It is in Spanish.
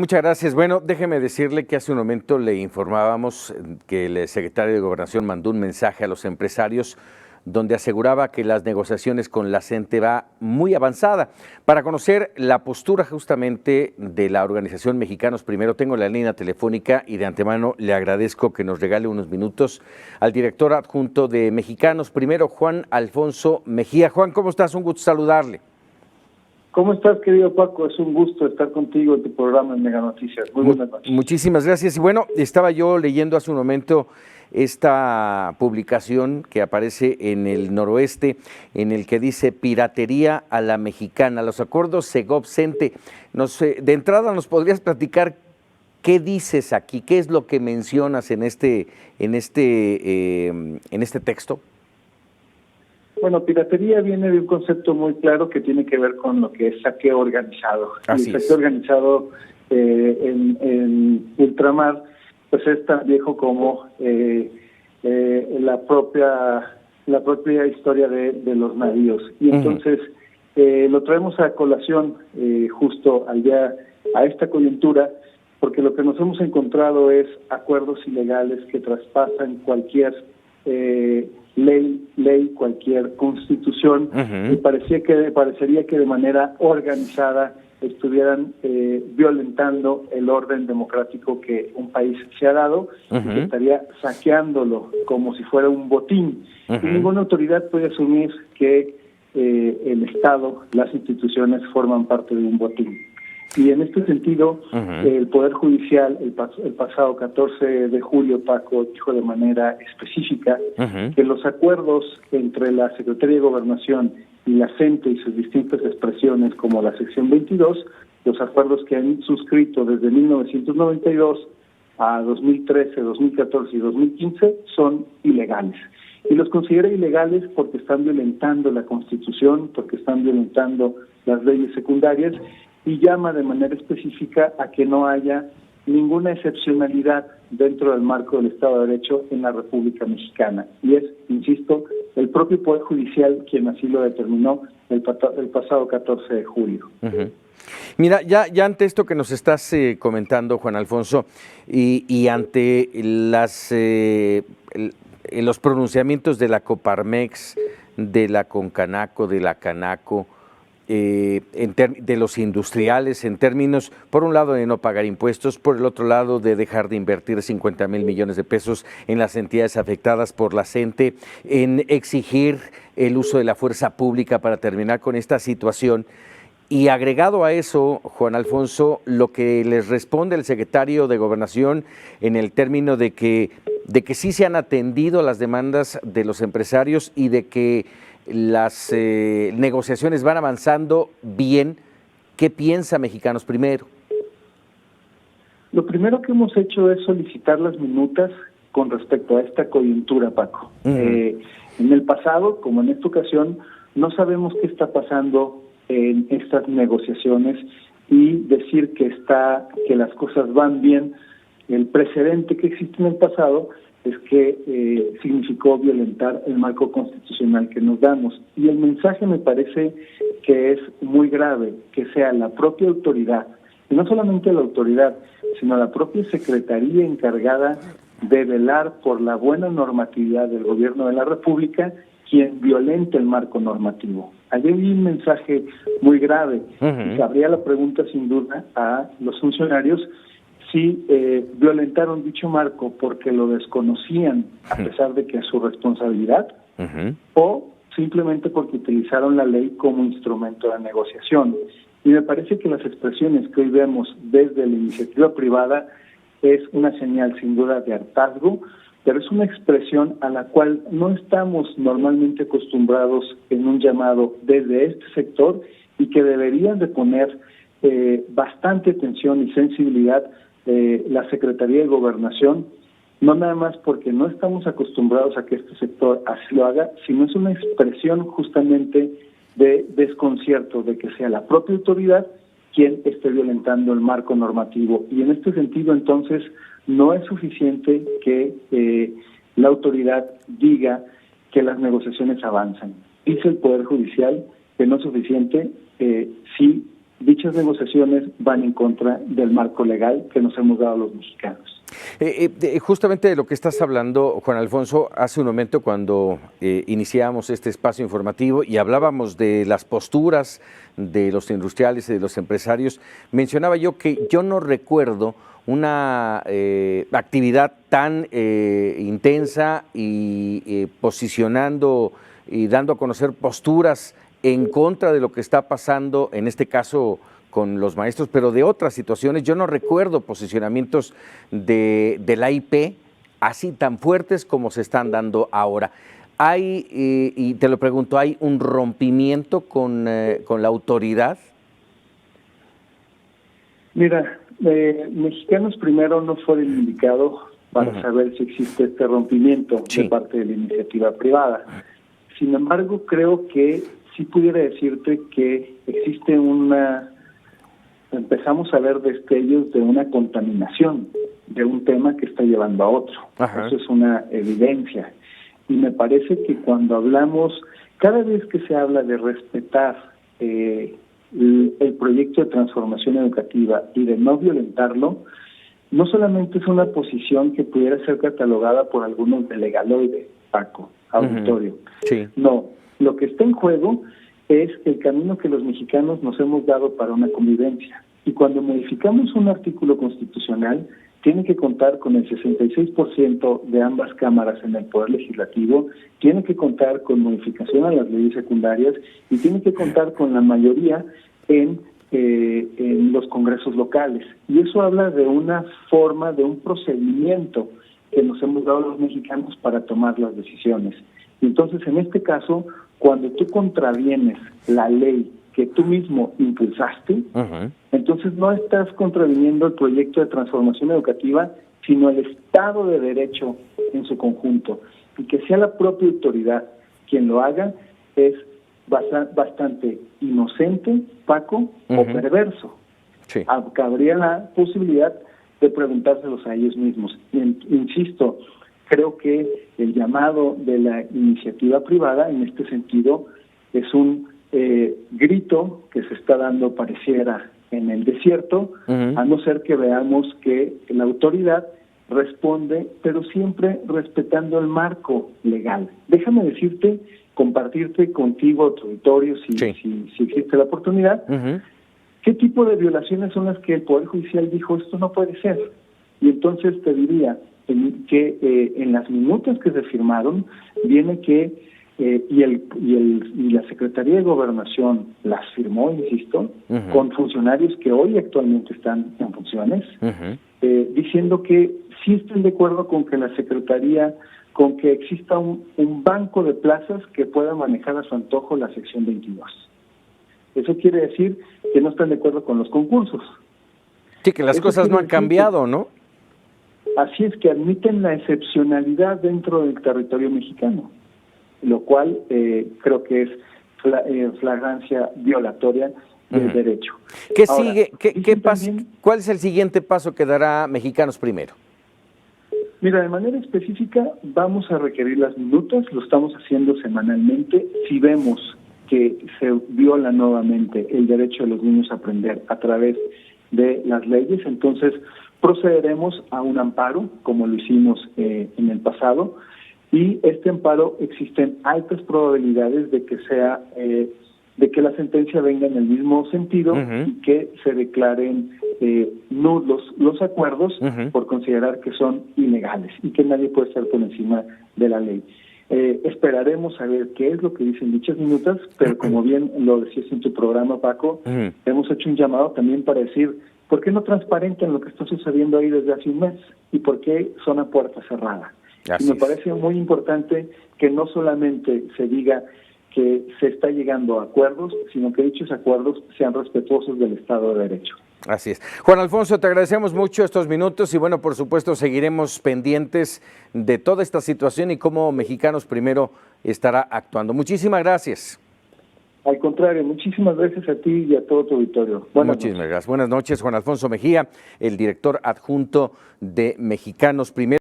Muchas gracias. Bueno, déjeme decirle que hace un momento le informábamos que el secretario de Gobernación mandó un mensaje a los empresarios donde aseguraba que las negociaciones con la CENTE va muy avanzada. Para conocer la postura justamente de la organización Mexicanos Primero, tengo la línea telefónica y de antemano le agradezco que nos regale unos minutos al director adjunto de Mexicanos Primero, Juan Alfonso Mejía. Juan, ¿cómo estás? Un gusto saludarle. ¿Cómo estás, querido Paco? Es un gusto estar contigo en tu programa en Mega Noticias. Muy buenas noches. Muchísimas gracias. Y bueno, estaba yo leyendo hace un momento esta publicación que aparece en El Noroeste, en el que dice piratería a la mexicana, los acuerdos Segov-CENTE. De entrada, ¿nos podrías platicar qué dices aquí? ¿Qué es lo que mencionas en este texto? Bueno, piratería viene de un concepto muy claro que tiene que ver con lo que es saqueo organizado. Así el saqueo organizado en ultramar pues es tan viejo como la propia historia de los navíos. Y entonces lo traemos a colación justo a esta coyuntura, porque lo que nos hemos encontrado es acuerdos ilegales que traspasan cualquier ley, cualquier constitución, y parecería que de manera organizada estuvieran violentando el orden democrático que un país se ha dado, y que estaría saqueándolo como si fuera un botín. Y ninguna autoridad puede asumir que el Estado, las instituciones forman parte de un botín. Y en este sentido, el Poder Judicial, el pasado 14 de julio, Paco, dijo de manera específica que los acuerdos entre la Secretaría de Gobernación y la CENTE y sus distintas expresiones, como la sección 22, los acuerdos que han suscrito desde 1992 a 2013, 2014 y 2015, son ilegales. Y los considera ilegales porque están violentando la Constitución, porque están violentando las leyes secundarias, y llama de manera específica a que no haya ninguna excepcionalidad dentro del marco del Estado de Derecho en la República Mexicana. Y es, insisto, el propio Poder Judicial quien así lo determinó el pasado 14 de julio. Mira, ya ante esto que nos estás comentando, Juan Alfonso, y ante los pronunciamientos de la Coparmex, de la Concanaco, de la Canaco, de los industriales, en términos, por un lado, de no pagar impuestos, por el otro lado, de dejar de invertir 50,000 millones de pesos en las entidades afectadas por la CENTE, en exigir el uso de la fuerza pública para terminar con esta situación. Y agregado a eso, Juan Alfonso, lo que les responde el secretario de Gobernación en el término de que sí se han atendido las demandas de los empresarios y de que las negociaciones van avanzando bien. ¿Qué piensa Mexicanos Primero? Lo primero que hemos hecho es solicitar las minutas con respecto a esta coyuntura, Paco. En el pasado, como en esta ocasión, no sabemos qué está pasando en estas negociaciones, y decir que las cosas van bien. El precedente que existe en el pasado es que significó violentar el marco constitucional que nos damos. Y el mensaje me parece que es muy grave, que sea la propia autoridad, y no solamente la autoridad, sino la propia secretaría encargada de velar por la buena normatividad del gobierno de la República, quien violente el marco normativo. Allí hay un mensaje muy grave. Y cabría la pregunta, sin duda, a los funcionarios si violentaron dicho marco porque lo desconocían, a pesar de que es su responsabilidad, o simplemente porque utilizaron la ley como instrumento de negociación. Y me parece que las expresiones que hoy vemos desde la iniciativa privada es una señal sin duda de hartazgo, pero es una expresión a la cual no estamos normalmente acostumbrados en un llamado desde este sector, y que deberían de poner bastante atención y sensibilidad la Secretaría de Gobernación, no nada más porque no estamos acostumbrados a que este sector así lo haga, sino es una expresión justamente de desconcierto de que sea la propia autoridad quien esté violentando el marco normativo. Y en este sentido, entonces, no es suficiente que la autoridad diga que las negociaciones avanzan. Dice el Poder Judicial que no es suficiente si dichas negociaciones van en contra del marco legal que nos hemos dado los mexicanos. Justamente de lo que estás hablando, Juan Alfonso, hace un momento cuando iniciábamos este espacio informativo y hablábamos de las posturas de los industriales y de los empresarios, mencionaba yo que yo no recuerdo una actividad tan intensa y posicionando y dando a conocer posturas en contra de lo que está pasando, en este caso con los maestros, pero de otras situaciones. Yo no recuerdo posicionamientos de la IP así tan fuertes como se están dando ahora. ¿Hay, y te lo pregunto, hay un rompimiento con la autoridad? Mira, Mexicanos Primero no fue el indicado para saber si existe este rompimiento de parte de la iniciativa privada. Sin embargo, creo que sí pudiera decirte que existe empezamos a ver destellos de una contaminación de un tema que está llevando a otro. Eso es una evidencia. Y me parece que cuando hablamos, cada vez que se habla de respetar el proyecto de transformación educativa y de no violentarlo, no solamente es una posición que pudiera ser catalogada por algunos de legaloide, Paco, auditorio. Sí. No, lo que está en juego es el camino que los mexicanos nos hemos dado para una convivencia. Y cuando modificamos un artículo constitucional, tiene que contar con el 66% de ambas cámaras en el Poder Legislativo, tiene que contar con modificación a las leyes secundarias y tiene que contar con la mayoría en los congresos locales. Y eso habla de una forma, de un procedimiento que nos hemos dado los mexicanos para tomar las decisiones. Y entonces, en este caso, cuando tú contravienes la ley que tú mismo impulsaste, entonces no estás contraviniendo el proyecto de transformación educativa, sino el Estado de Derecho en su conjunto. Y que sea la propia autoridad quien lo haga es bastante inocente, Paco, o perverso. Sí. Cabría la posibilidad de preguntárselos a ellos mismos. Insisto, creo que el llamado de la iniciativa privada en este sentido es un grito que se está dando, pareciera, en el desierto, a no ser que veamos que la autoridad responde, pero siempre respetando el marco legal. Déjame decirte, compartirte contigo, tu auditorio, si existe la oportunidad, qué tipo de violaciones son las que el Poder Judicial dijo, esto no puede ser. Y entonces te diría que en las minutas que se firmaron, viene que y la Secretaría de Gobernación las firmó, insisto, con funcionarios que hoy actualmente están en funciones, diciendo que sí están de acuerdo con que la Secretaría, con que exista un banco de plazas que pueda manejar a su antojo la sección 22. Eso quiere decir que no están de acuerdo con los concursos. Sí, que las cosas no han cambiado, ¿no? Así es, que admiten la excepcionalidad dentro del territorio mexicano, lo cual creo que es flagrancia violatoria del derecho. ¿Qué sigue? ¿Qué pasa? ¿Cuál es el siguiente paso que dará Mexicanos Primero? Mira, de manera específica vamos a requerir las minutas, lo estamos haciendo semanalmente. Si vemos que se viola nuevamente el derecho de los niños a aprender a través de las leyes, entonces procederemos a un amparo, como lo hicimos en el pasado, y este amparo existen altas probabilidades de que sea de que la sentencia venga en el mismo sentido y que se declaren nulos los acuerdos por considerar que son ilegales y que nadie puede estar por encima de la ley. Esperaremos a ver qué es lo que dicen dichas minutas, pero como bien lo decías en tu programa, Paco, hemos hecho un llamado también para decir, ¿por qué no transparentan lo que está sucediendo ahí desde hace un mes? ¿Y por qué son a puerta cerrada? Y me parece muy importante que no solamente se diga que se está llegando a acuerdos, sino que dichos acuerdos sean respetuosos del Estado de Derecho. Así es. Juan Alfonso, te agradecemos mucho estos minutos y bueno, por supuesto, seguiremos pendientes de toda esta situación y cómo Mexicanos Primero estará actuando. Muchísimas gracias. Al contrario, muchísimas gracias a ti y a todo tu auditorio. Muchísimas gracias. Buenas noches, Juan Alfonso Mejía, el director adjunto de Mexicanos Primero.